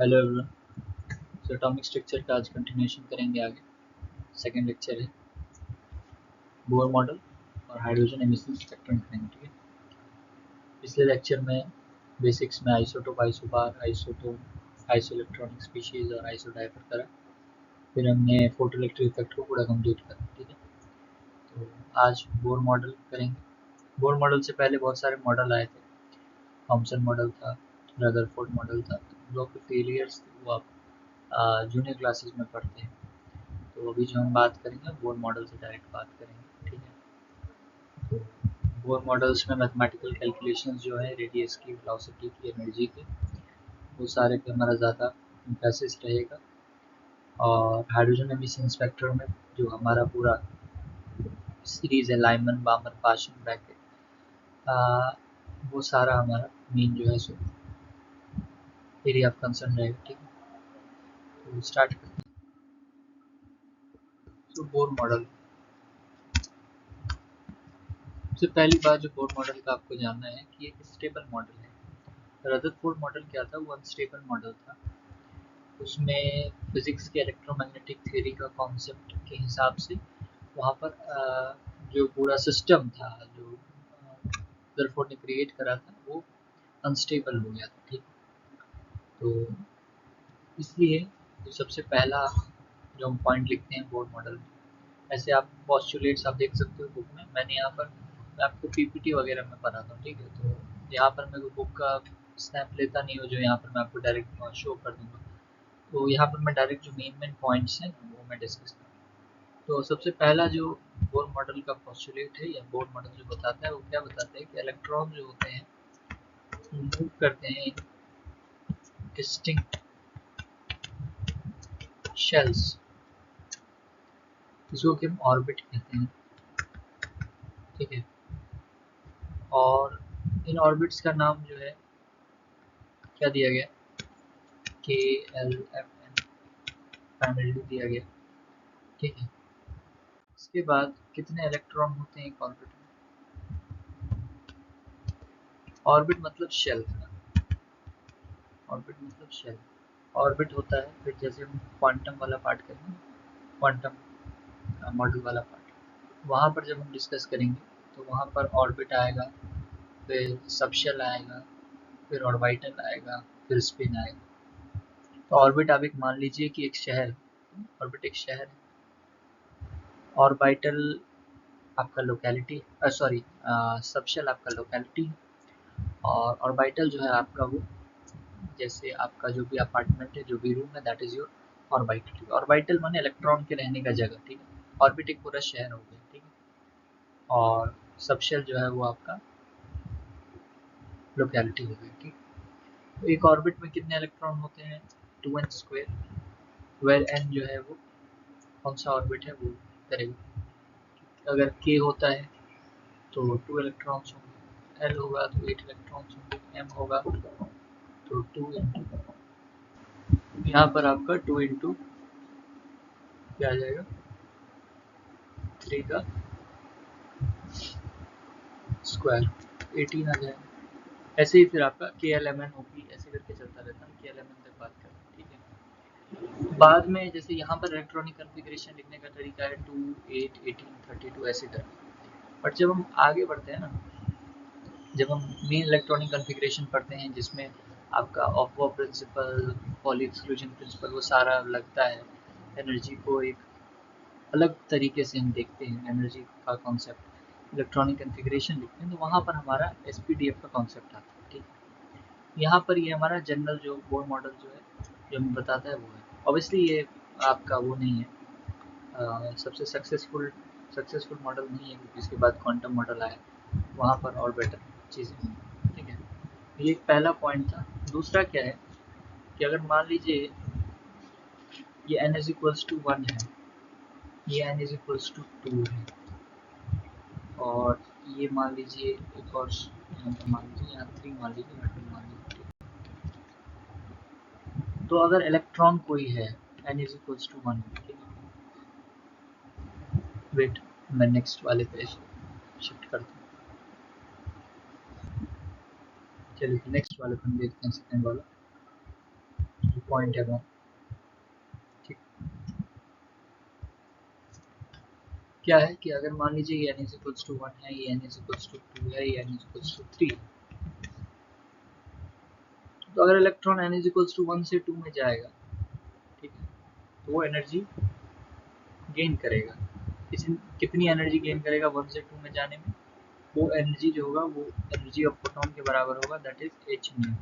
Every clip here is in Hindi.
Hello everyone. तो एटॉमिक स्ट्रक्चर का आज कंटिन्यूएशन करेंगे आगे। सेकंड लेक्चर है बोर मॉडल और हाइड्रोजन एमिशन स्पेक्ट्रम करेंगे। ठीक है, पिछले लेक्चर में बेसिक्स में isotope, isobar, isotope, isoelectronic species और आइसोडाइफर करा। फिर हमने फोटोइलेक्ट्रिक इफेक्ट को पूरा कंप्लीट करा। ठीक है, तो आज बोर मॉडल करेंगे। बोर मॉडल से पहले बहुत सारे मॉडल आए थे। थॉमसन मॉडल था, रदरफोर्ड मॉडल था। लोग के फेलियर्स थे, वो आप जूनियर क्लासेस में पढ़ते हैं। तो अभी जो हम बात करेंगे बोर मॉडल से डायरेक्ट बात करेंगे। ठीक है, तो बोर मॉडल्स में मैथमेटिकल कैलकुलेशंस जो है रेडियस की, वेलोसिटी की, एनर्जी की, वो सारे पे हमारा ज़्यादा एम्फेसिस रहेगा। और हाइड्रोजन एमिशन स्पेक्ट्रम में जो हमारा पूरा सीरीज़ है लाइमन, बामर, पाशन, ब्रैकेट, वो सारा हमारा मेन जो है सो एरिया ऑफ कंसर्न रहेगा। ठीक है, तो स्टार्ट करते हैं। तो बोर मॉडल, सबसे पहली बात जो बोर मॉडल का आपको जानना है कि एक स्टेबल मॉडल है। रदरफोर्ड मॉडल क्या था? वो अनस्टेबल मॉडल था। उसमें फिजिक्स के इलेक्ट्रोमैग्नेटिक थ्योरी का कॉन्सेप्ट के हिसाब से वहाँ पर जो पूरा सिस्टम था, जो रदरफोर्ड ने क्रिएट करा था, वो अनस्टेबल हो गया था। ठीक, तो इसलिए जो सबसे पहला जो हम पॉइंट लिखते हैं बोर मॉडल में, ऐसे आप पॉस्टुलेट्स आप देख सकते हो बुक में। मैंने यहाँ पर, मैं आपको पीपीटी वगैरह में बनाता हूँ। ठीक है, तो यहाँ पर मैं बुक का स्नैप लेता नहीं हूँ जो यहाँ पर मैं आपको डायरेक्ट शो कर दूँगा। तो यहाँ पर मैं डायरेक्ट जो मेन पॉइंट्स हैं वो मैं डिस्कस करूँ। तो सबसे पहला जो बोर मॉडल का पॉस्टुलेट है या बोर मॉडल जो बताता है, वो क्या बताता है कि इलेक्ट्रॉन जो होते हैं मूव करते हैं डिस्टिंक्ट शेल्स, जिसको कि हम ऑर्बिट कहते हैं। ठीक है, और इन ऑर्बिट्स का नाम जो है क्या दिया गया? के एल एफ एन प्राइमरीली दिया गया। ठीक है, उसके बाद कितने इलेक्ट्रॉन होते हैं एक ऑर्बिट में? ऑर्बिट मतलब शेल है ना, ऑर्बिट मतलब शेल। ऑर्बिट होता है, फिर जैसे हम क्वांटम वाला पार्ट करेंगे, क्वांटम मॉडल वाला पार्ट, वहाँ पर जब हम डिस्कस करेंगे तो वहाँ पर ऑर्बिट आएगा, फिर सबशेल आएगा, फिर ऑर्बिटल आएगा, फिर स्पिन आएगा। तो ऑर्बिट आप एक मान लीजिए कि एक शहर, ऑर्बिट एक शहर है। ऑर्बिटल आपका लोकेलिटी, सॉरी, सबशेल आपका लोकेलिटी है। और ऑर्बिटल जो है आपका वो, जैसे आपका जो भी अपार्टमेंट है, जो भी रूम है, that is your orbital. Orbital माने इलेक्ट्रॉन के रहने का जगह। ठीक है, ऑर्बिट एक पूरा शहर हो गया। ठीक है, और सबशेल जो है वो आपका लोकेलिटी हो गई। ठीक, तो एक ऑर्बिट में कितने इलेक्ट्रॉन होते हैं? 2n², वेयर n जो है वो कौन सा ऑर्बिट है वो करेगा। अगर k होता है तो 2 इलेक्ट्रॉन्स होंगे, l होगा तो 8 इलेक्ट्रॉन्स होंगे, m होगा तो 2 इंटू, यहाँ पर आपका 2 इंटू क्या आ जाएगा, 3 का स्क्वायर, 18 आ जाएगा। ऐसे ही फिर आपका के एल एम एन होगी, ऐसे करके चलता रहता है। के एल एम एन तक बात करें। ठीक है, बाद में जैसे यहाँ पर इलेक्ट्रॉनिक कन्फिग्रेशन लिखने का तरीका है 2, 8, 18, 32 ऐसे तरह। बट जब हम आगे बढ़ते हैं ना, जब हम मेन इलेक्ट्रॉनिक कन्फिग्रेशन पढ़ते हैं जिसमें आपका off principle, Pauli exclusion principle, वो सारा लगता है, एनर्जी को एक अलग तरीके से हम देखते हैं, एनर्जी का कॉन्सेप्ट, इलेक्ट्रॉनिक कन्फिग्रेशन लिखते हैं, तो वहाँ पर हमारा SPDF का कॉन्सेप्ट आता है। ठीक है, यहाँ पर ये हमारा जनरल जो बोर मॉडल जो है, जो हमें बताता है वो है। ऑब्वियसली ये आपका वो नहीं है, सबसे सक्सेसफुल मॉडल नहीं है, क्योंकि इसके बाद क्वांटम मॉडल आया, वहाँ पर और बेटर चीज़ें। ठीक है, ये एक पहला पॉइंट था। दूसरा क्या है कि अगर मान लीजिए ये n इज इक्वल्स टू 1 है, ये n इज इक्वल्स टू 2 है, और ये मान लीजिए एक और मान लीजिए यहाँ 3 मान लीजिए, यहाँ 2 मान लीजिए। तो अगर इलेक्ट्रॉन कोई है, n इज इक्वल्स टू 1, ठीक है, वेट मैं नेक्स्ट वाले पे शिफ्ट करता हूँ। चलिए नेक्स्ट वाले पे हम देखते हैं, सेकेंड वाला पॉइंट है वो, ठीक। क्या है कि अगर मान लीजिए n इक्वल्स टू 1 है, n इक्वल्स टू 2 है, n इक्वल्स टू 3, तो अगर इलेक्ट्रॉन n इक्वल्स टू 1 से 2 में जाएगा, ठीक है, तो वो एनर्जी गेन करेगा। कितनी एनर्जी गेन करेगा 1 से 2 में जाने में? वो एनर्जी जो होगा वो एनर्जी ऑफ फोटॉन के बराबर होगा, दैट इज h म्यू।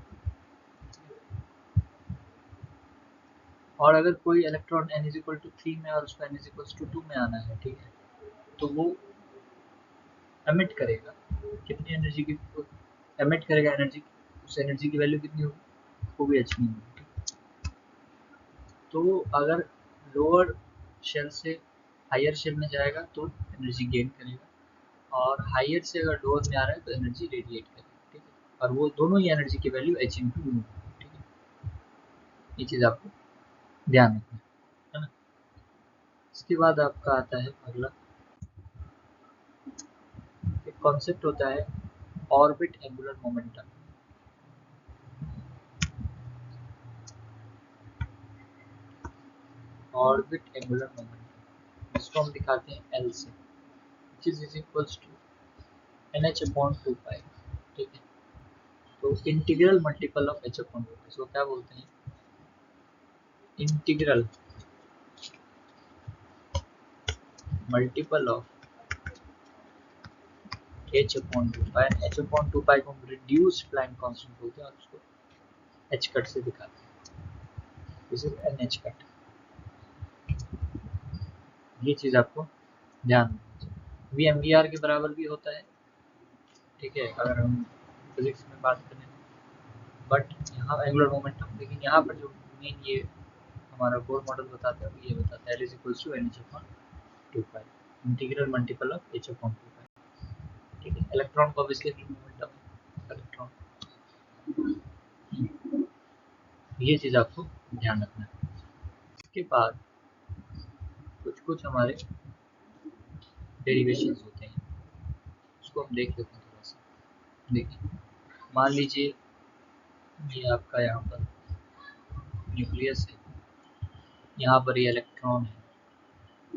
और अगर कोई इलेक्ट्रॉन n इक्वल टू 3 में और उसको n इक्वल्स टू 2 में आना है, ठीक है, तो वो एमिट करेगा कितनी एनर्जी की, एमिट करेगा एनर्जी, उस एनर्जी की वैल्यू कितनी होगी, वो भी h म्यू होगी। तो अगर लोअर शेल से हायर शेल में जाएगा तो एनर्जी गेन करेगा, और हायर से अगर लोअर में आ रहा है तो एनर्जी रेडिएट करेगा, ठीक है, और वो दोनों ही एनर्जी की वैल्यू h इंटू म्यू, ठीक है। ये चीज़ आपको ध्यान रखना है ना। इसके बाद आपका आता है अगला, एक कॉन्सेप्ट होता है orbit angular momentum. Orbit angular momentum जिसको हम दिखाते हैं L से, which is equals to NH upon 2 pi, ठीक है। तो integral multiple of h upon 2, इसको क्या बोलते हैं, integral multiple of h upon 2 pi. h upon 2 पाई को हम रिड्यूस्ड प्लैंक कांस्टेंट बोलते हैं और उसको h कट से दिखाते हैं, दिस इज NH कट। ये चीज़ आपको ध्यान रखना चाहिए। वी एम वी आर के बराबर भी होता है, ठीक है, अगर हम फिजिक्स में बात करें, बट यहाँ एंगुलर मोमेंटम, लेकिन यहाँ पर जो मेन ये हमारा कोर मॉडल बताता है वो ये बताता है L is equals to NH upon 2 pi, integral multiple of h upon 2 pi, ठीक है। इलेक्ट्रॉन को ऑब्वियसली मोमेंटम है इलेक्ट्रॉन, ये चीज़ आपको ध्यान रखना है। इसके बाद कुछ कुछ हमारे डेरिवेशंस होते हैं, उसको हम देख लेते हैं थोड़ा सा। देखिए, मान लीजिए ये आपका यहाँ पर न्यूक्लियस है, यहाँ पर ये इलेक्ट्रॉन है,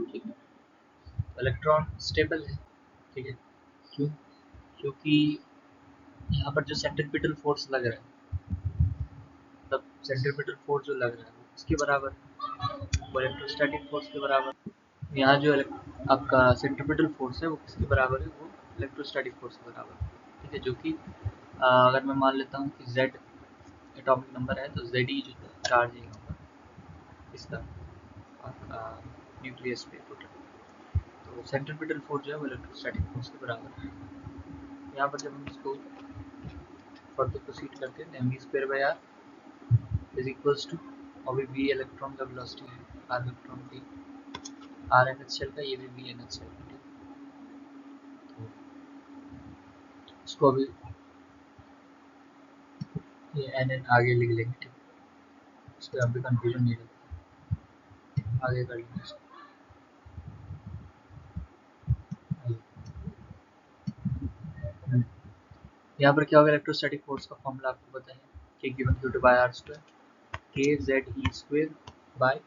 ठीक है। तो इलेक्ट्रॉन स्टेबल है, ठीक है, क्यों? क्योंकि यहाँ पर जो सेंट्रीपिटल फोर्स लग रहा है, मतलब सेंट्रीपिटल फोर्स जो लग रहा है वो किसके बराबर है, वो इलेक्ट्रोस्टैटिक फोर्स के बराबर। यहाँ जो आपका सेंट्रीपिटल फोर्स है वो किसके बराबर है, वो इलेक्ट्रोस्टैटिक फोर्स के बराबर है, ठीक है। जो कि अगर मैं मान लेता हूँ कि Z एटॉमिक नंबर है, तो Ze जो चार्ज है यहाँ पर इसका आपका न्यूक्लियस पे टोटल, तो सेंट्रीपिटल फोर्स जो है वो इलेक्ट्रोस्टैटिक फोर्स के बराबर है। यहाँ पर जब हम इसको फर्दर प्रोसीड करते हैं, mv square by r is equals to, अभी वी इलेक्ट्रॉन का वेलोसिटी है, आर इलेक्ट्रॉन की, आर एन एच शेल का, ये भी वी एन एच शेल का, तो इसको अभी ये एन एन आगे लिख लेंगे, ठीक है, इस पर अभी कंफ्यूजन नहीं रहता, आगे कर लेंगे इसको। यहाँ पर क्या होगा, इलेक्ट्रोस्टैटिक फोर्स का फॉर्मूला आपको पता है, K given Q two by R square, K Z E square by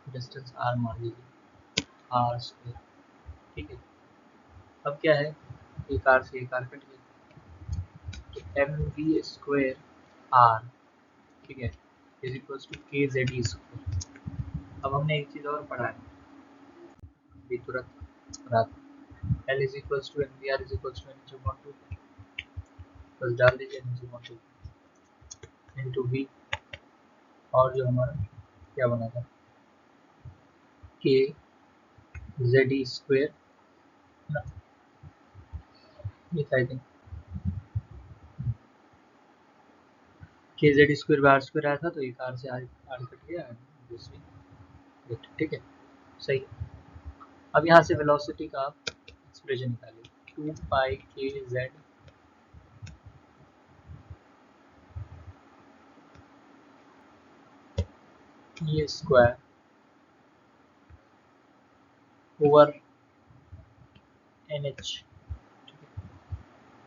distance R मान लीजिए आर स्क्वायर, ठीक है। अब क्या है, एक आर से एक आर कट गया, तो एम वी स्क्वायर आर, ठीक है, इज इक्वल्स टू के जेड ई स्क्वायर। अब हमने एक चीज़ और पढ़ा है अभी तुरंत रात, L is equals to m v r is equals to n h upon 2, बस डाल दीजिए n h upon 2 into v, और जो हमारा क्या बना था, के जेड ई स्क्वायर ना, ये था आई थिंक के z square by r square आया था, तो एक आर से आर आर कट गया, दूसरी, ठीक है, सही। अब यहाँ से वेलोसिटी का आप एक्सप्रेशन निकालिए, 2 पाई के Z E square over N H, ठीक है।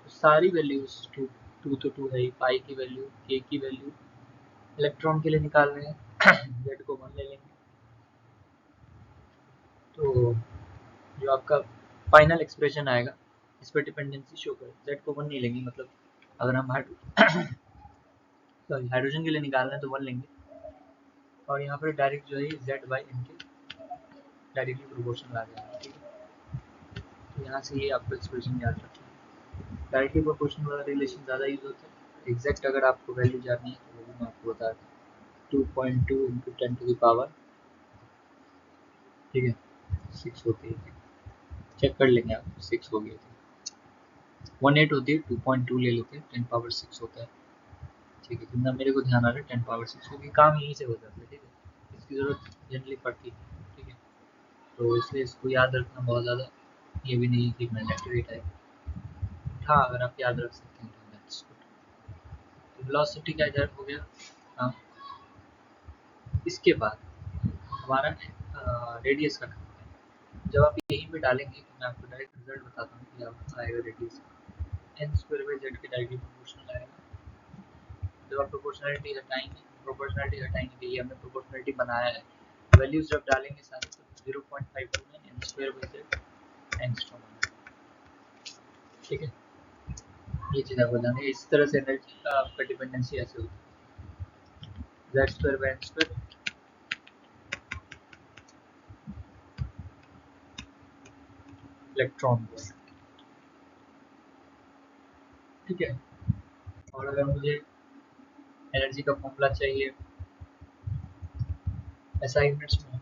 तो सारी वैल्यूज टू, टू तो टू है ही, पाई की वैल्यू, के की वैल्यू इलेक्ट्रॉन के लिए निकाल रहे हैं जेड को 1 ले लेंगे, तो जो आपका फाइनल एक्सप्रेशन आएगा इस पर डिपेंडेंसी शो करें। जेड को 1 नहीं लेंगे, मतलब अगर हम हाइड्रोजन के लिए निकाल रहे हैं तो 1 लेंगे, और यहाँ पर डायरेक्ट जो है जेड बाई एन के डायरेक्टली प्रोपोर्शनल आ जाएगा, ठीक है। तो यहाँ से ये आपको एक्सप्रेशन याद रखना है। डायरेक्टली प्रोपोर्शनल वाला रिलेशन ज़्यादा यूज होता है। एग्जैक्ट अगर आपको वैल्यू जाननी है तो वो भी मैं आपको बता दूँ, 2.2 इंटू 10 टू द पावर, ठीक है, 6 होती है, चेक कर लेंगे आप, 6 हो गई थी। 1.8 होती है, 2.2 ले लेते हैं, 10 पावर 6 होता है, ठीक है। जितना मेरे को ध्यान आ रहा है 10 पावर 6, क्योंकि काम यहीं से हो जाता है, ठीक है, इसकी ज़रूरत जनरली पड़ती है, ठीक है। तो इसलिए इसको याद रखना बहुत ज़्यादा ये भी नहीं है कि मैंडेटरी टाइप, हाँ अगर आप याद रख सकते हैं तो दैट्स गुड। वेलोसिटी का इधर हो गया। हाँ, इसके बाद हमारा रेडियस का काम है। जब आप यहीं पे डालेंगे तो मैं आपको डायरेक्ट रिजल्ट बताता हूँ कि आपका आएगा radius n square by z के डायरेक्टली प्रोपोर्शनल आएगा। जब आप प्रोपोर्शनलिटी हटाएंगे कि ये हमने प्रोपोर्शनलिटी बनाया है, वैल्यूज जब डालेंगे सारे तो 0.529 n square by z angstrom आएगा, ठीक है। ये चीज़ आपको जाननी है। इस तरह से एनर्जी का आपका डिपेंडेंसी ऐसे होती है, z square by n square electron volt, ठीक है। और अगर मुझे एनर्जी का फॉर्मूला चाहिए ऐसा यूनिट्स में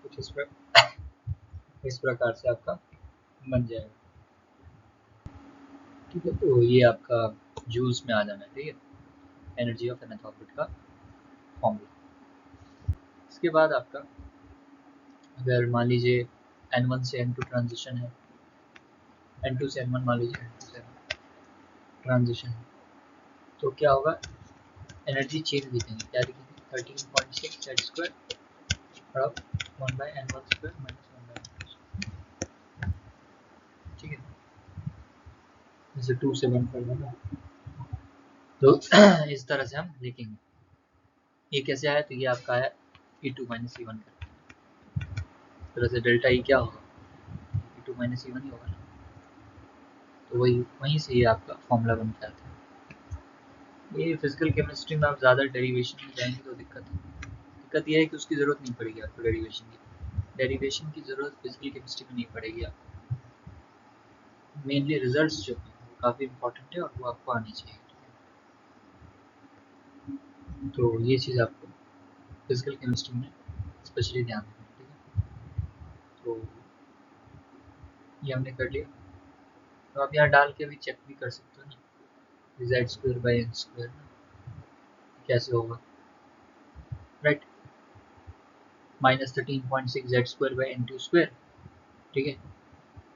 कुछ इस प्रकार से आपका बन जाएगा, ठीक है। तो ये आपका जूल्स में आ जाना है, ठीक है, एनर्जी ऑफ एन ऑर्बिट का फॉर्मूला। इसके बाद आपका अगर मान लीजिए n1 से n2 ट्रांजिशन है, n2 से n1 मान लीजिए n2 से n1 ट्रांजिशन है, तो क्या होगा, एनर्जी चेंज दिखेंगे, क्या दिखेंगे, 13.6 जेड स्क्वायर और 1 by n1 square minus 1 by n2, ठीक है। जैसे 2 से 1 कर देना, तो इस तरह से हम लिखेंगे। ये कैसे आया, तो ये आपका आया E2 माइनस E1 का, इस तरह से डेल्टा ई क्या होगा, E2 माइनस E1 ही होगा ना, तो वहीं से ये आपका फॉर्मूला बन के आता है। ये फिजिकल केमिस्ट्री में आप ज़्यादा डेरिवेशन में जाएंगे तो दिक्कत ये है कि उसकी ज़रूरत नहीं पड़ेगी आपको डेरिवेशन की ज़रूरत फिजिकल केमिस्ट्री में नहीं पड़ेगी आपको। मेनली रिजल्ट्स जो हैं वो काफ़ी इंपॉर्टेंट है और वो आपको आनी चाहिए, तो ये चीज़ आपको फिजिकल केमिस्ट्री में स्पेशली ध्यान रखना है, ठीक है। तो ये हमने कर लिया, तो आप यहाँ डाल के भी चेक भी कर सकते हो ना, z square by n square कैसे होगा, right, minus 13.6 z square by n two square, ठीक है,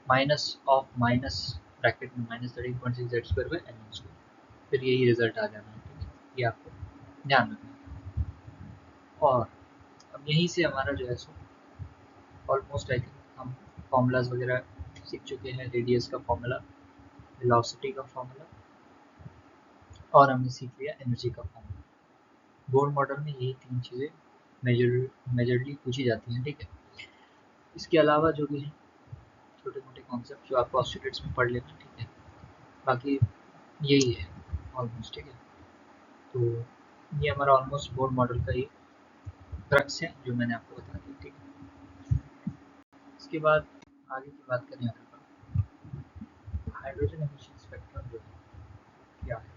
माइनस ऑफ माइनस ब्रैकेट में minus 13.6 z square by n square, फिर यही रिजल्ट आ जाना है, ठीक है। ये आपको ध्यान रखना है। और अब यहीं से हमारा जो है सो ऑलमोस्ट आई थिंक हम फॉर्मूलाज वगैरह सीख चुके हैं, रेडियस का फॉर्मूला, वेलोसिटी का फॉर्मूला, और हमने सीख लिया एनर्जी का फॉर्मूला। बोर्ड मॉडल में यही 3 चीज़ें मेजरली पूछी जाती हैं, ठीक है। इसके अलावा जो भी है छोटे मोटे कॉन्सेप्ट जो आप ऑस्ट्रेट्स में पढ़ लेना, ठीक है, बाकी यही है ऑलमोस्ट, ठीक है। तो ये हमारा ऑलमोस्ट बोर्ड मॉडल का ही क्रक्स है जो मैंने आपको बता दिया, ठीक है। इसके बाद आगे की बात करें अगर हाइड्रोजन एमिशन स्पेक्ट्रम जो है क्या है,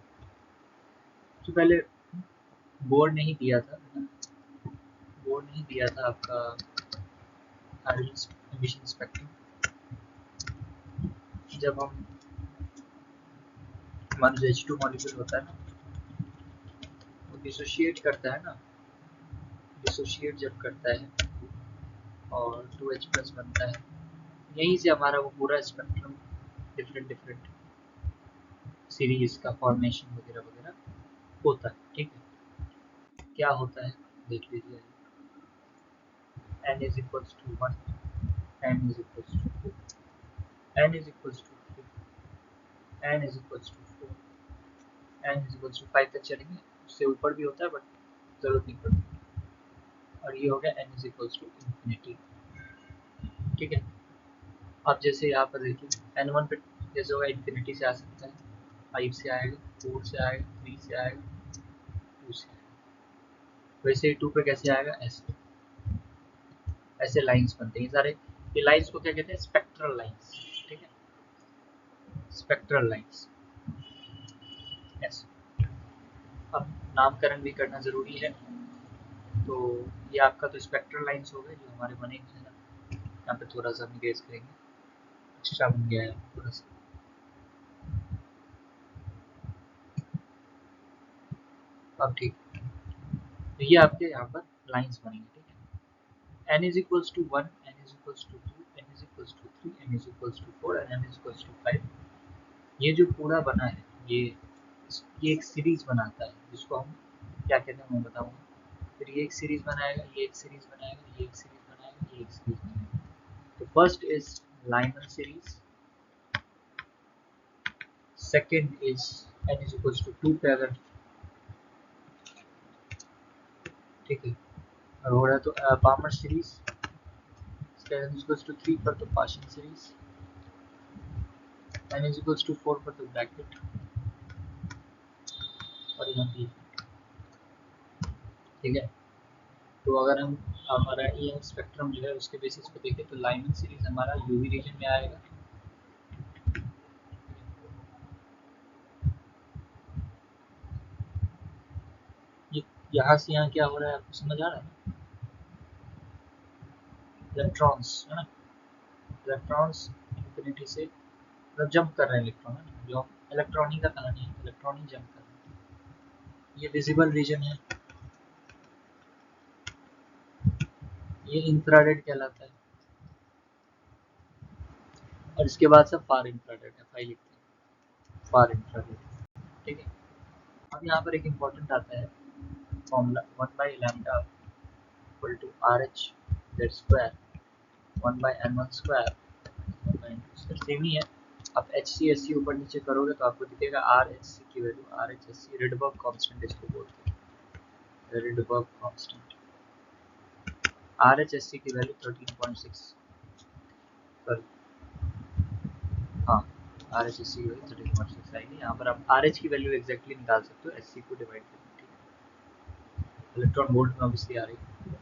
तो पहले बोर्ड नहीं दिया था, बोर्ड नहीं दिया था आपका हाइड्रोजन एमिशन स्पेक्ट्रम। जब हम हमारा जो H2 मॉलिक्यूल होता है ना, वो डिसोशिएट करता है ना, डिसोशिएट जब करता है और 2H प्लस बनता है, यहीं से हमारा वो पूरा स्पेक्ट्रम डिफरेंट सीरीज का फॉर्मेशन वगैरह वगैरह होता है, ठीक है। क्या होता है देख लीजिए, n is equals to 1, n is equals to 2, n is equals to 3, n is equals to 4, n is equals to 5 तक चलेंगे, उससे ऊपर भी होता है बट जरूरत नहीं पड़ती। और ये हो गया n is equals to infinity. ठीक है, अब जैसे यहाँ पर देखिए n1 पे जैसे होगा इन्फिनिटी से आ सकता है, 5 से आएगा, 4 से आएगा, 3 से आएगा, 2 से आएगा, वैसे ही 2 पे कैसे आएगा, ऐसे ऐसे लाइंस बनते हैं सारे। ये लाइंस को क्या कहते हैं, स्पेक्ट्रल लाइंस। ठीक है, स्पेक्ट्रल लाइंस ऐसे। अब नामकरण भी करना ज़रूरी है, तो ये आपका तो स्पेक्ट्रल लाइंस हो गए जो हमारे बने हैं ना। यहाँ पे थोड़ा सा हम गेस करेंगे, एक्स्ट्रा बन गया है थोड़ा सा। अब ठीक, तो ये आपके यहाँ पर लाइंस बनेंगे। ठीक है, n is equals to 1, n is equals to 2, n is equals to 3, n is equals to 4 and n is equals to 5। ये जो पूरा बना है ये एक सीरीज बनाता है, जिसको हम क्या कहते हैं मैं बताऊंगा। फिर ये एक सीरीज बनाएगा, ये एक सीरीज बनाएगा, ये एक सीरीज बनाएगा, ये एक सीरीज बनाएगा। तो first is liner series, second is n is equals to 2 पे अगर, ठीक है, और हो रहा है तो Balmer series, n is equals to 3 पर तो partial series, n is equals to 4 पर तो ब्रैकेट, और यहाँ पे। ठीक है, तो अगर हम हमारा ये स्पेक्ट्रम जो है उसके बेसिस पे देखें तो लाइनर सीरीज हमारा यूवी रीजन में आएगा। ये यहाँ से यहाँ क्या हो रहा है आपको समझ आ रहा है, इलेक्ट्रॉन्स है ना, इलेक्ट्रॉन्स इन्फिनिटी से मतलब जंप कर रहे हैं इलेक्ट्रॉन, है ना, जो इलेक्ट्रॉन ही का कहानी है, इलेक्ट्रॉन ही जंप कर रहे हैं। ये विजिबल रीजन है, ये इंफ्रारेड कहलाता है, और इसके बाद सब फार इंफ्रारेड है, फाइल लिखते हैं फार इंफ्रारेड। ठीक है, अब यहाँ पर एक इम्पोर्टेंट आता है फॉर्मूला 1/लैम्डा equal to RH that square 1/n1 स्क्वायर 1/n2 सेम ही है। आप HCSC ऊपर नीचे करोगे तो आपको दिखेगा RHC की वैल्यू, RHSC रिडबर्ग कांस्टेंट इसको बोलते हैं, रिडबर्ग कांस्टेंट। RHSC की वैल्यू 13.6, सॉरी हाँ, RHSC की वैल्यू 13.6 आएगी। यहाँ पर आप RH की वैल्यू एग्जैक्टली निकाल सकते हो SC को डिवाइड करके। इलेक्ट्रॉन वोल्ट में ऑब्वियसली आ रही है,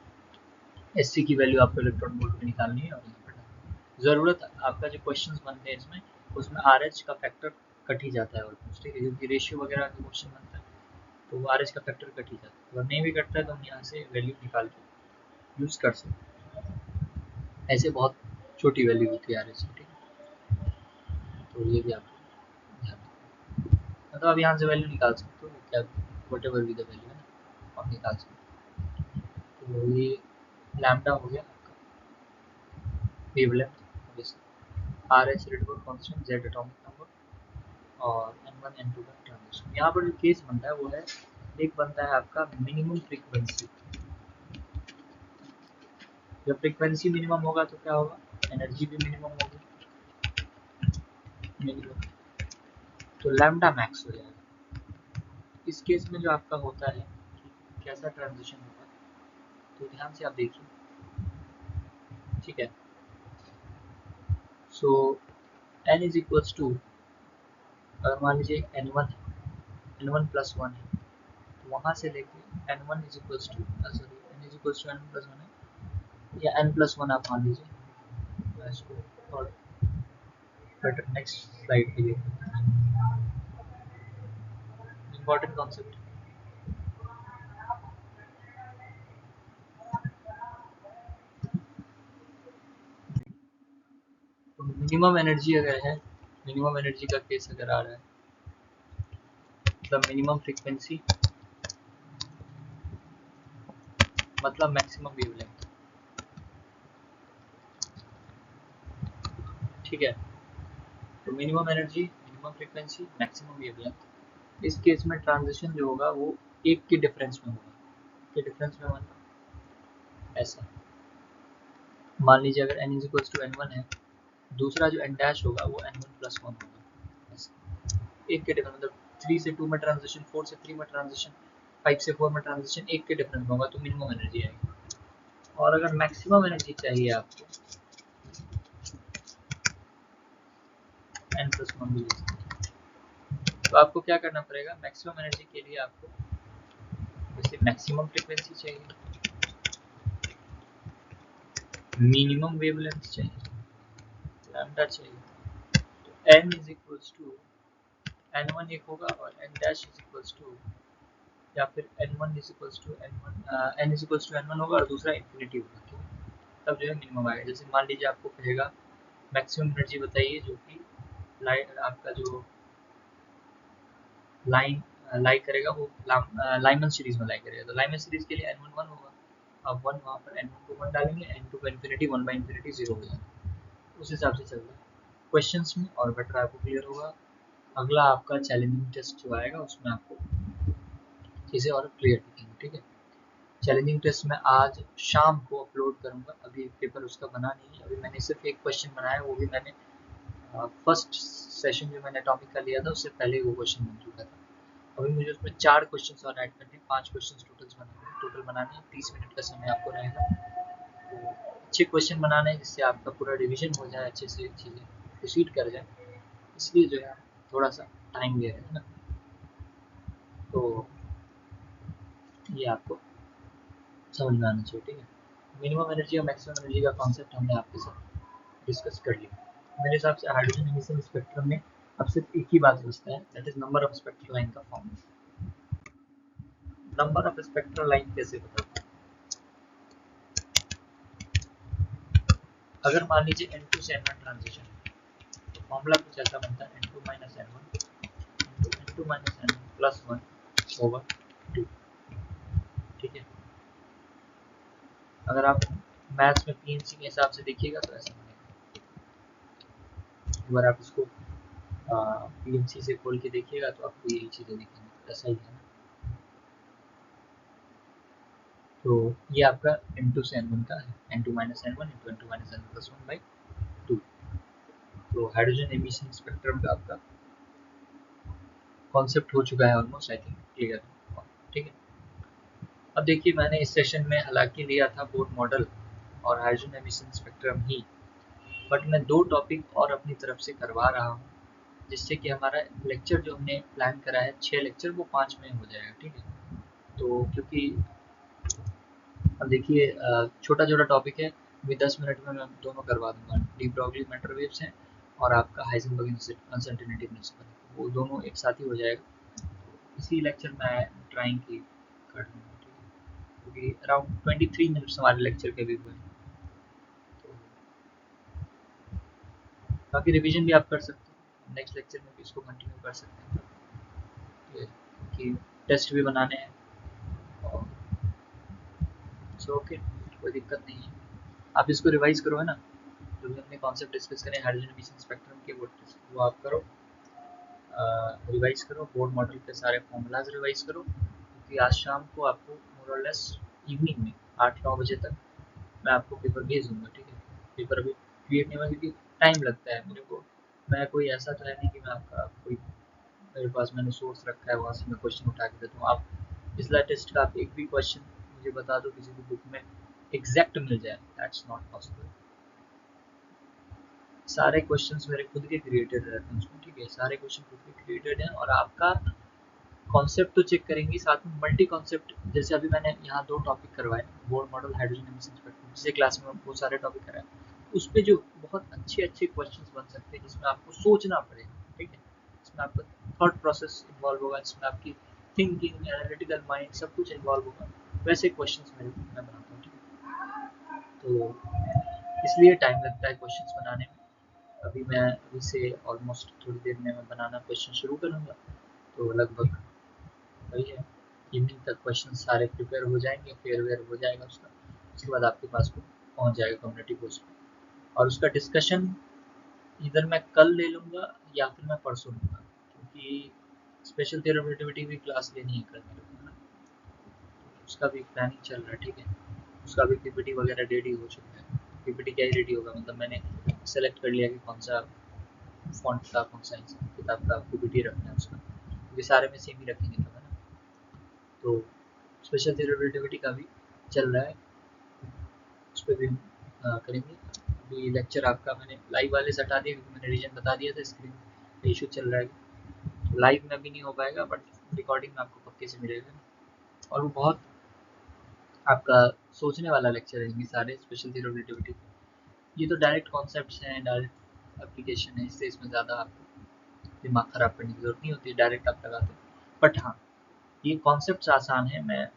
SC की वैल्यू आपको इलेक्ट्रॉन वोल्ट में निकालनी है। और यहाँ पर ज़रूरत आपका जो क्वेश्चन बनते हैं इसमें, उसमें RH का फैक्टर कट ही जाता है ऑलमोस्ट। ठीक है, क्योंकि रेशियो वगैरह का क्वेश्चन बनता है तो वो RH का फैक्टर कट ही जाता है। अगर नहीं भी कटता है तो हम यहाँ से वैल्यू निकाल के यूज़ कर सकते हैं। ऐसे बहुत छोटी वैल्यू होती है RH की, तो ये भी आपको ध्यान रखना। मतलब आप यहाँ से वैल्यू निकाल सकते हो, क्या वट एवर भी द वैल्यू है ना, आप निकाल सकते हो। तो ये लैम्डा हो गया आपका wavelength, RH radial constant, Z atomic number, और n1 n2 का ट्रांजिशन। यहाँ पर जो केस बनता है वो है, एक बनता है आपका मिनिमम फ्रीक्वेंसी। जब फ्रीक्वेंसी मिनिमम होगा तो क्या होगा, एनर्जी भी मिनिमम होगी, मिनिमम, तो लैम्डा मैक्स हो जाएगा। इस केस में जो आपका होता है कि कैसा ट्रांजिशन होगा, तो ध्यान से आप देखिए। ठीक है, सो n इज इक्वल्स टू, अगर मान लीजिए n1 है, n1 प्लस 1 है, तो वहाँ से लेके n1 is equals to, sorry n is equals to n plus 1 है, या n प्लस 1 आप मान लीजिए। मैं इसको और बेटर नेक्स्ट स्लाइड पे देखते हैं, इम्पोर्टेंट कॉन्सेप्ट। तो मिनिमम एनर्जी अगर है, मिनिमम एनर्जी का केस अगर आ रहा है, मतलब मिनिमम फ्रीक्वेंसी मतलब मैक्सिमम वेवलेंथ। ठीक है, तो minimum energy, minimum frequency, maximum wavelength. इस केस में ट्रांजिशन जो होगा वो एक के डिफरेंस में होगा, के डिफरेंस में मतलब ऐसा, मान लीजिए अगर n is equals to n1 है, दूसरा जो n डैश होगा वो n1 प्लस 1 होगा, ऐसा एक के डिफरेंस, मतलब 3 से 2 में ट्रांजिशन, 4 से 3 में ट्रांजिशन, 5 से 4 में ट्रांजिशन 1 के डिफरेंस होगा तो मिनिमम एनर्जी आएगी। और अगर मैक्सिमम एनर्जी चाहिए आपको n+1 भी तो आपको क्या करना पड़ेगा, मैक्सिमम एनर्जी के लिए आपको जैसे मैक्सिमम फ्रीक्वेंसी चाहिए, मिनिमम वेवलेंथ चाहिए, लैम्डा चाहिए, तो n is equals to n1 एक होगा और n dash is equals to, या फिर n1 is equals to n is equals to n1 होगा और दूसरा इन्फिनिटी होगा, ठीक है, तब जो है मिनिमम आएगा। जैसे मान लीजिए आपको कहेगा मैक्सिमम एनर्जी बताइए जो कि लाइट आपका जो लाइन लाई करेगा वो लाइमन सीरीज में लाई करेगा, तो लाइमन सीरीज के लिए n1 1 होगा, अब 1 वहाँ पर n1 को 1 डालेंगे, n2 को इन्फिनिटी 1 बाई इन्फिनिटी 0 हो जाएगा, उस हिसाब से चल रहा है क्वेश्चंस में और बेटर आपको क्लियर होगा। अगला आपका चैलेंजिंग टेस्ट जो आएगा उसमें आपको चीज़ें और क्लियर दिखेंगी, ठीक है। चैलेंजिंग टेस्ट मैं आज शाम को अपलोड करूँगा, अभी पेपर उसका बना नहीं है, अभी मैंने सिर्फ एक क्वेश्चन बनाया, वो भी मैंने फर्स्ट सेशन जो मैंने टॉपिक का लिया था उससे पहले वो क्वेश्चन बन चुका था। अभी मुझे उसमें 4 क्वेश्चन और ऐड करने, 5 क्वेश्चन टोटल बनाने, 30 मिनट का समय आपको रहेगा। तो अच्छे क्वेश्चन बनाने हैं जिससे आपका पूरा रिवीजन हो जाए, अच्छे से चीज़ें प्रोसीड कर जाए, इसलिए जो है थोड़ा सा टाइम ले रहे हैं ना। तो ये आपको समझ में आना चाहिए, ठीक है। मिनिमम एनर्जी और मैक्सिमम एनर्जी का कॉन्सेप्ट हमने आपके साथ डिस्कस कर लिया। मेरे हिसाब से हाइड्रोजन एमिशन स्पेक्ट्रम में अब सिर्फ एक ही बात बचता है, that is number of spectral line का form. Number of spectral line कैसे बताते हैं, अगर मान लीजिए n2 से n1 ट्रांजिशन, तो फॉर्मूला कुछ ऐसा बनता है n2 minus n1 n2 minus n1 plus 1 over 2, ठीक है। अगर आप मैथ्स में पीएनसी के हिसाब से देखिएगा तो ऐसा बनेगा, अगर आप इसको पीएनसी से खोल के देखिएगा तो आपको यही चीज़ें दिखेंगी, तो ऐसा ही है ना। तो ये आपका n2 से n1 का है, n2 minus n1 into n2 minus n1 plus 1 by 2। तो हाइड्रोजन एमिशन स्पेक्ट्रम का आपका कॉन्सेप्ट हो चुका है ऑलमोस्ट, आई थिंक क्लियर, ठीक है। अब देखिए मैंने इस सेशन में हालांकि लिया था बोर्ड मॉडल और hydrogen emission spectrum he, but मैं 2 टॉपिक और अपनी तरफ से करवा रहा हूँ, जिससे कि हमारा लेक्चर जो हमने प्लान करा है 6 लेक्चर वो 5 में हो जाएगा, ठीक है। तो क्योंकि अब देखिए छोटा छोटा टॉपिक है, अभी 10 मिनट में मैं दोनों करवा दूंगा, डी ब्रॉगली मैटर वेव्स हैं और आपका हाइजेनबर्ग अनसर्टेनिटी प्रिंसिपल, वो दोनों एक साथ ही हो जाएगा। इसी लेक्चर में ट्राइंग की कर दूँगा, ठीक है, क्योंकि अराउंड 23 मिनट्स हमारे लेक्चर के भी हुए हैं। तो बाकी रिवीजन भी आप कर सकते हैं, नेक्स्ट लेक्चर में भी इसको कंटिन्यू कर सकते हैं, कि टेस्ट भी बनाने हैं और सो ओके, कोई दिक्कत नहीं है। आप इसको रिवाइज करो, है ना, जो भी हमने कॉन्सेप्ट डिस्कस करें हाइड्रोजन एमिशन स्पेक्ट्रम के, वो आप करो, रिवाइज करो, बोर्ड मॉडल के सारे फॉर्मूलाज रिवाइज करो, क्योंकि आज शाम को आपको मोर और लेस इवनिंग में 8-9 बजे तक मैं आपको पेपर भेज दूँगा, ठीक है। पेपर अभी क्रिएट नहीं हुआ क्योंकि टाइम लगता है मेरे को, मैं कोई ऐसा तो है नहीं कि मैं आपका कोई मेरे पास मैंने सोर्स रखा है वहाँ से मैं क्वेश्चन उठा के देता हूँ। आप पिछला टेस्ट का आप एक भी क्वेश्चन मुझे बता दो किसी भी बुक में एग्जैक्ट मिल जाए, दैट्स नॉट पॉसिबल। सारे क्वेश्चंस मेरे खुद के क्रिएटेड रहते हैं उसमें, ठीक है, सारे क्वेश्चन खुद के क्रिएटेड हैं और आपका कॉन्सेप्ट तो चेक करेंगे, साथ में मल्टी कॉन्सेप्ट, जैसे अभी मैंने यहाँ 2 टॉपिक करवाए, board model hydrogen emission spectrum, जिसे क्लास में वो सारे टॉपिक कराए, उस पे जो बहुत अच्छे अच्छे क्वेश्चंस बन सकते हैं जिसमें आपको सोचना पड़ेगा, ठीक है, इसमें आपका थॉट प्रोसेस इन्वॉल्व होगा, इसमें आपकी थिंकिंग एनालिटिकल माइंड सब कुछ इन्वॉल्व होगा, वैसे क्वेश्चंस मैं बनाता हूँ, ठीक है। तो इसलिए टाइम लगता है क्वेश्चंस बनाने में। अभी मैं अभी से ऑलमोस्ट थोड़ी देर में मैं बनाना क्वेश्चन शुरू करूँगा, तो लगभग वही है, इवनिंग तक क्वेश्चन सारे प्रिपेयर हो जाएंगे, फेयरवेयर हो जाएगा उसका, उसके बाद आपके पास वो पहुँच जाएगा कम्युनिटी पोस्ट में, और उसका डिस्कशन इधर मैं कल ले लूँगा या फिर मैं परसों लूँगा, क्योंकि स्पेशल थियरी रिलेटिविटी भी क्लास लेनी है कल मेरे को, है ना, उसका भी प्लानिंग चल रहा है, ठीक है। उसका भी पीपीटी वगैरह रेडी हो चुका है, पीपीटी क्या ही रेडी होगा, मतलब मैंने सेलेक्ट कर लिया कि कौन सा फॉन्ट का कौन सा किताब का पीपीटी रखना है उसका, क्योंकि सारे में सेम ही रखेंगे तब, है ना। तो स्पेशल थ्योरी ऑफ रिलेटिविटी का भी चल रहा है, उस पर भी करेंगे। अभी लेक्चर आपका मैंने लाइव वाले से हटा दिया क्योंकि मैंने रीजन बता दिया था, स्क्रीन पे इशू चल रहा है, तो लाइव में अभी नहीं हो पाएगा, बट रिकॉर्डिंग में आपको पक्के से मिलेगा। और वो बहुत आपका सोचने वाला लेक्चर है, ये सारे स्पेशल थ्योरी ऑफ रिलेटिविटी। ये तो डायरेक्ट कॉन्सेप्ट्स हैं, डायरेक्ट एप्लीकेशन है, इससे इसमें ज़्यादा आपको दिमाग ख़राब करने की ज़रूरत नहीं होती, डायरेक्ट आप लगाते हैं। बट हाँ, ये कॉन्सेप्ट्स आसान है, मैं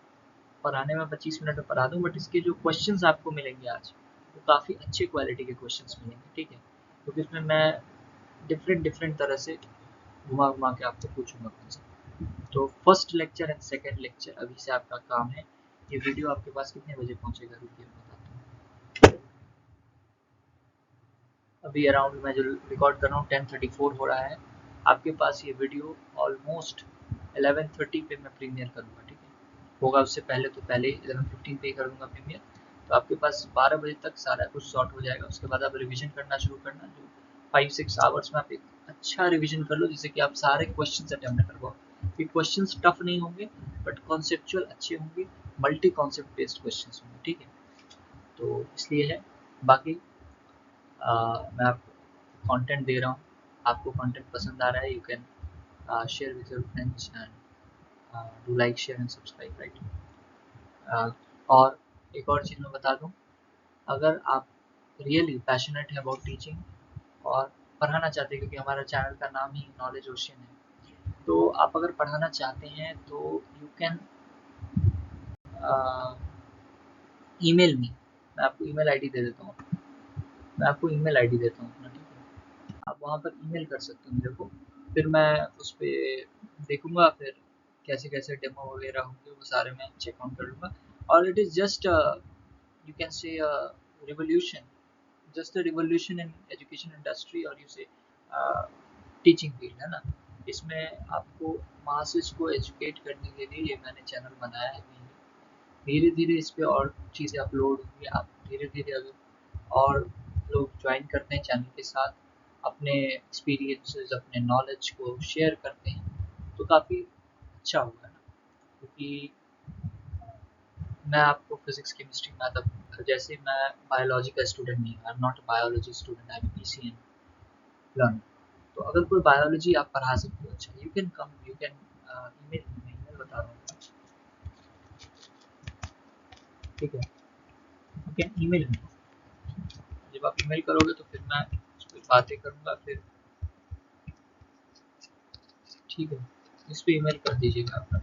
पढ़ाने में 25 मिनट में पढ़ा दूँ, बट इसके जो क्वेश्चंस आपको मिलेंगे आज, वो काफ़ी अच्छे क्वालिटी के क्वेश्चंस मिलेंगे, ठीक है, क्योंकि इसमें मैं डिफरेंट डिफरेंट तरह से घुमा घुमा के आपको पूछूंगा कॉन्सेप्ट। तो first lecture and second lecture अभी से आपका काम है। ये वीडियो आपके पास कितने बजे पहुंचेगा, रुकिए मैं बताता हूँ। अभी अराउंड मैं जो रिकॉर्ड कर रहा हूँ 10:34 हो रहा है, आपके पास ये वीडियो ऑलमोस्ट 11:30 पे मैं प्रीमियर करूँगा, ठीक है, होगा उससे पहले तो पहले 11:15 पे ही कर दूँगा प्रीमियर, तो आपके पास 12 बजे तक सारा कुछ सॉर्ट हो जाएगा। उसके बाद आप रिवीजन करना शुरू करना, जो 5-6 आवर्स में आप एक अच्छा रिवीजन कर लो, जिससे कि आप सारे क्वेश्चन अटेम्प्ट कर पाओ। ये क्वेश्चन टफ नहीं होंगे, बट कॉन्सेप्चुअल अच्छे होंगे, मल्टी कॉन्सेप्ट बेस्ड क्वेश्चन होंगे, ठीक है, तो इसलिए है। बाकी मैं आपको कंटेंट दे रहा हूँ, आपको कंटेंट पसंद आ रहा है, you can share with your friends and do like share and subscribe, right. और एक और चीज़ मैं बता दूँ, अगर आप रियली पैशनेट है अबाउट टीचिंग और पढ़ाना चाहते हैं, क्योंकि हमारा चैनल का नाम ही नॉलेज ओशियन है, तो आप अगर पढ़ाना चाहते हैं तो यू कैन ईमेल मी, मैं आपको ईमेल आईडी दे देता हूँ, मैं आपको ईमेल आईडी देता हूँ अपना, ठीक है, आप वहाँ पर ईमेल कर सकते हो मेरे को, फिर मैं उस पर देखूँगा, फिर कैसे कैसे डेमो वगैरह होंगे वो सारे मैं चेक आउट कर लूँगा। और it is just you can say revolution, just a revolution in education industry, और यू से टीचिंग फील्ड, है ना। इसमें आपको मासेस को एजुकेट करने के लिए ये मैंने चैनल बनाया है। धीरे धीरे इस पर और चीज़ें अपलोड होंगी, आप धीरे धीरे अगर और लोग ज्वाइन करते हैं चैनल के साथ, अपने एक्सपीरियंसेस अपने नॉलेज को शेयर करते हैं, तो काफ़ी अच्छा होगा ना, क्योंकि मैं आपको फिजिक्स केमिस्ट्री मैथ, जैसे मैं बायोलॉजी का स्टूडेंट नहीं हूँ, I am not a biology student, I am PCM learn, तो अगर कोई बायोलॉजी आप पढ़ा सकते हो, अच्छा, you can come, you can email, email बता रहा हूँ, ठीक है, यू कैन ईमेल मी, जब आप ईमेल करोगे तो फिर मैं उस पर बातें करूँगा, फिर ठीक है, इस पर ईमेल कर दीजिएगा अपना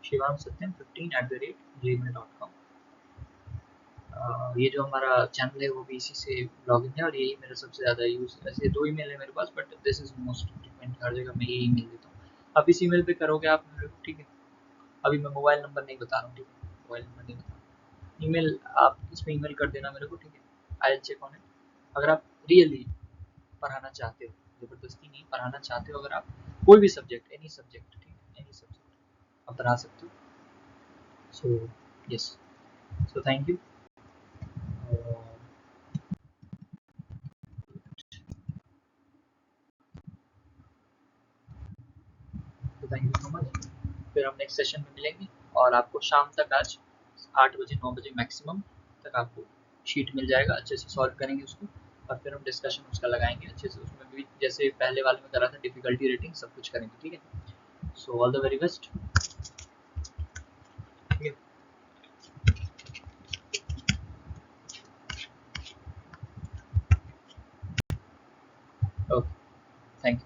shivansatyam15@gmail.com। ये जो हमारा चैनल है वो भी इसी से लॉगिन है, और यही मेरा सबसे ज़्यादा यूज़ है। वैसे 2 ईमेल है मेरे पास, but this is most frequent, हर जगह मैं यही ईमेल देता हूँ। आप इस ईमेल पे करोगे आप मेरे को, ठीक है। अभी मैं मोबाइल नंबर नहीं बता रहा हूँ, ठीक है, मोबाइल नंबर नहीं बता रहा हूँ। ईमेल आप इस पे ईमेल कर देना मेरे को, ठीक है, I will check on it. अगर आप रियली पढ़ाना चाहते हो, ज़बरदस्ती नहीं, पढ़ाना चाहते हो अगर आप, कोई भी सब्जेक्ट, एनी सब्जेक्ट, ठीक है, एनी सब्जेक्ट आप पढ़ा सकते हो। So yes, so thank you, तो थैंक यू सो मच। फिर हम नेक्स्ट सेशन में मिलेंगे, और आपको शाम तक आज 8 बजे 9 बजे मैक्सिमम तक आपको शीट मिल जाएगा, अच्छे से सॉल्व करेंगे उसको, और फिर हम डिस्कशन उसका लगाएंगे अच्छे से, उसमें भी जैसे पहले वाले में करा था, डिफिकल्टी रेटिंग सब कुछ करेंगे, ठीक है। So all the very best, ठीक है, ओके, थैंक यू।